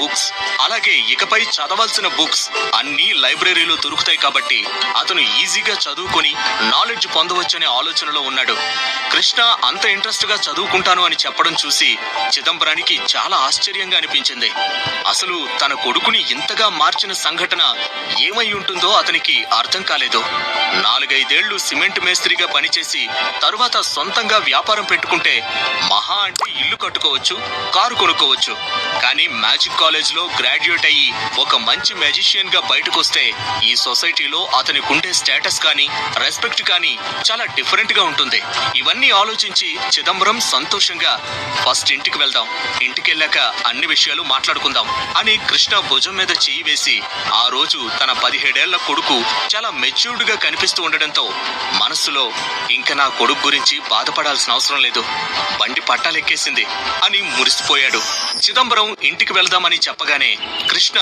Books, అలాగే ఇకపై చదవాల్సిన బుక్స్ అన్నీ లైబ్రరీలో దొరుకుతాయి కాబట్టి అతను ఈజీగా చదువుకొని నాలెడ్జ్ పొందవచ్చనే ఆలోచనలో ఉన్నాడు. కృష్ణ అంత ఇంట్రెస్ట్ గా చదువుకుంటాను అని చెప్పడం చూసి చిదంబరానికి చాలా ఆశ్చర్యంగా అనిపించింది. అసలు తన కొడుకుని ఇంతగా మార్చిన సంఘటన ఏమై ఉంటుందో అతనికి అర్థం కాలేదు. 4-5 ఏళ్లు సిమెంట్ మేస్త్రిగా పనిచేసి తరువాత సొంతంగా వ్యాపారం పెట్టుకుంటే మహా అంటే ఇల్లు కట్టుకోవచ్చు, కారు కొనుక్కోవచ్చు. కానీ మ్యాజిక్ కాలేజ్ లో గ్రాడ్యుయేట్ అయ్యి ఒక మంచి మ్యాజిషియన్ గా బయటకొస్తే ఈ సొసైటీలో అతనికి ఉండే స్టేటస్ కానీ రెస్పెక్ట్ కానీ చాలా డిఫరెంట్ గా ఉంటుంది. ఇవన్నీ ఆలోచించి చిదంబరం సంతోషంగా ఫస్ట్ ఇంటికి వెళ్దాం, ఇంటికెళ్ళాక అన్ని విషయాలు మాట్లాడుకుందాం అని కృష్ణ భుజం మీద చేయి వేసి ఆ రోజు తన 17 ఏళ్ల కొడుకు చాలా మెచ్యూర్డ్ గా కనిపిస్తూ ఉండడంతో మనస్సులో ఇంకా నా కొడుకు గురించి బాధపడాల్సిన అవసరం లేదు, బండి పట్టాలెక్కేసింది అని మురిసిపోయాడు. చిదంబరం ఇంటికి వెళ్దామని చెప్పగానే కృష్ణ